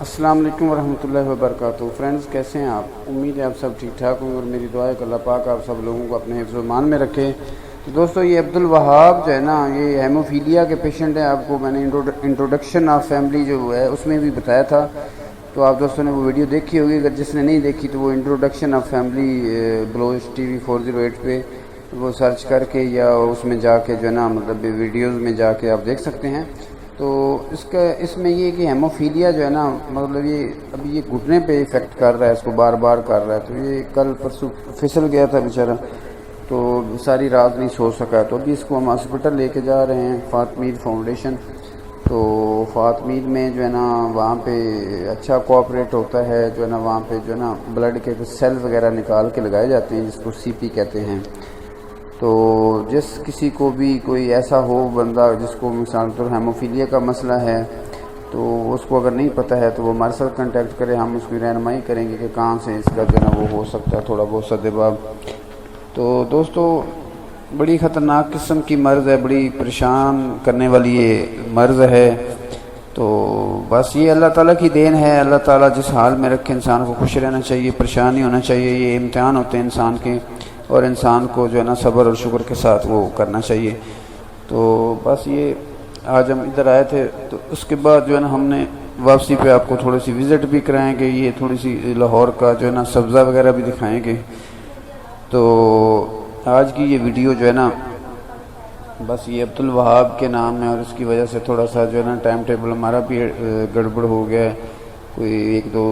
السلام علیکم ورحمۃ اللہ وبرکاتہ۔ فرینڈز، کیسے ہیں آپ؟ امید ہے آپ سب ٹھیک ٹھاک ہوں، اور میری دعا ہے کہ اللہ پاک آپ سب لوگوں کو اپنے حفظ و ایمان میں رکھے۔ تو دوستو، یہ عبدالوہاب جو ہے نا، یہ ہیموفیلیا کے پیشنٹ ہیں۔ آپ کو میں نے انٹروڈکشن آف فیملی جو ہے اس میں بھی بتایا تھا، تو آپ دوستوں نے وہ ویڈیو دیکھی ہوگی۔ اگر جس نے نہیں دیکھی تو وہ introduction of family Baloch T V 408 پہ وہ سرچ کر کے یا اس میں جا کے جو ہے نا، مطلب ویڈیوز میں جا کے آپ دیکھ سکتے ہیں۔ تو اس میں یہ کہ ہیموفیلیا جو ہے نا، مطلب یہ ابھی یہ گھٹنے پہ افیکٹ کر رہا ہے، اس کو بار بار کر رہا ہے۔ تو یہ کل پرسوں پھسل گیا تھا بیچارہ، تو ساری رات نہیں سو سکا۔ تو ابھی اس کو ہم ہاسپٹل لے کے جا رہے ہیں، فاطمید فاؤنڈیشن۔ تو فاطمید میں جو ہے نا، وہاں پہ اچھا کوآپریٹ ہوتا ہے، جو ہے نا وہاں پہ جو ہے نا بلڈ کے سیل وغیرہ نکال کے لگائے جاتے ہیں، جس کو سی پی کہتے ہیں۔ تو جس کسی کو بھی کوئی ایسا ہو بندہ جس کو مثال طور ہیموفیلیا کا مسئلہ ہے، تو اس کو اگر نہیں پتہ ہے تو وہ ہمارے ساتھ کنٹیکٹ کرے، ہم اس کی رہنمائی کریں گے کہ کہاں سے اس کا جو ہے نا وہ ہو سکتا ہے تھوڑا بہت سدباب۔ تو دوستو، بڑی خطرناک قسم کی مرض ہے، بڑی پریشان کرنے والی یہ مرض ہے۔ تو بس یہ اللہ تعالیٰ کی دین ہے۔ اللہ تعالیٰ جس حال میں رکھے انسان کو خوش رہنا چاہیے، پریشان نہیں ہونا چاہیے۔ یہ امتحان ہوتے ہیں انسان کے، اور انسان کو جو ہے نا صبر اور شکر کے ساتھ وہ کرنا چاہیے۔ تو بس یہ آج ہم ادھر آئے تھے، تو اس کے بعد جو ہے نا ہم نے واپسی پہ آپ کو تھوڑی سی وزٹ بھی کرائیں گے، یہ تھوڑی سی لاہور کا جو ہے نا سبزہ وغیرہ بھی دکھائیں گے۔ تو آج کی یہ ویڈیو جو ہے نا، بس یہ عبدالوہاب کے نام ہے، اور اس کی وجہ سے تھوڑا سا جو ہے نا ٹائم ٹیبل ہمارا بھی گڑبڑ ہو گیا ہے۔ کوئی ایک دو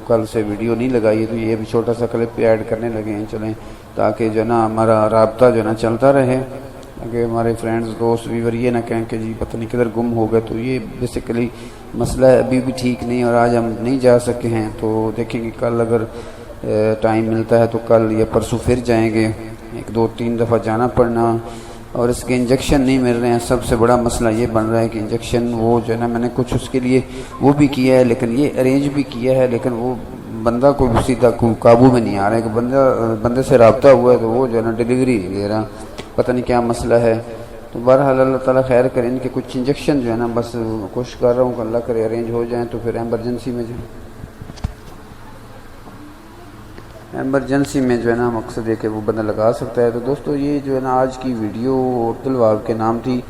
کل سے ویڈیو نہیں لگائی، تو یہ بھی چھوٹا سا کلپ پہ ایڈ کرنے لگے ہیں، چلیں تاکہ جو ہے نا ہمارا رابطہ جو ہے نا چلتا رہے، اگر ہمارے فرینڈز دوست ویور یہ نہ کہیں کہ جی پتہ نہیں کدھر گم ہو گئے۔ تو یہ بیسیکلی مسئلہ ہے، ابھی بھی ٹھیک نہیں، اور آج ہم نہیں جا سکے ہیں۔ تو دیکھیں گے کل اگر ٹائم ملتا ہے تو کل یا پرسوں پھر جائیں گے، 1-2-3 دفعہ جانا پڑنا، اور اس کے انجیکشن نہیں مل رہے ہیں۔ سب سے بڑا مسئلہ یہ بن رہا ہے کہ انجیکشن وہ جو ہے نا، میں نے کچھ اس کے لیے وہ بھی کیا ہے، لیکن یہ ارینج بھی کیا ہے، لیکن وہ بندہ کو سیدھا قابو میں نہیں آ رہا ہے کہ بندے سے رابطہ ہوا ہے تو وہ جو ہے نا ڈیلیوری نہیں دے رہا، پتہ نہیں کیا مسئلہ ہے۔ تو بہرحال اللہ تعالیٰ خیر کرے۔ ان کے کچھ انجیکشن جو ہے نا، بس کوشش کر رہا ہوں کہ اللہ کرے ارینج ہو جائیں، تو پھر ایمرجنسی میں جو ہے نا مقصد ہے کہ وہ بندہ لگا سکتا ہے۔ تو دوستو، یہ جو ہے نا آج کی ویڈیو عبدالوہاب کے نام تھی،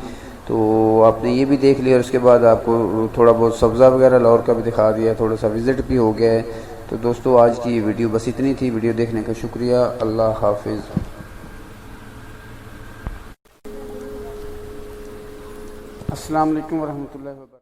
تو آپ نے یہ بھی دیکھ لیا، اور اس کے بعد آپ کو تھوڑا بہت سبزہ وغیرہ لاہور کا بھی دکھا دیا، تھوڑا سا وزٹ بھی ہو گیا ہے۔ تو دوستو، آج کی ویڈیو بس اتنی تھی۔ ویڈیو دیکھنے کا شکریہ۔ اللہ حافظ۔ السلام علیکم ورحمۃ اللہ وبرکاتہ۔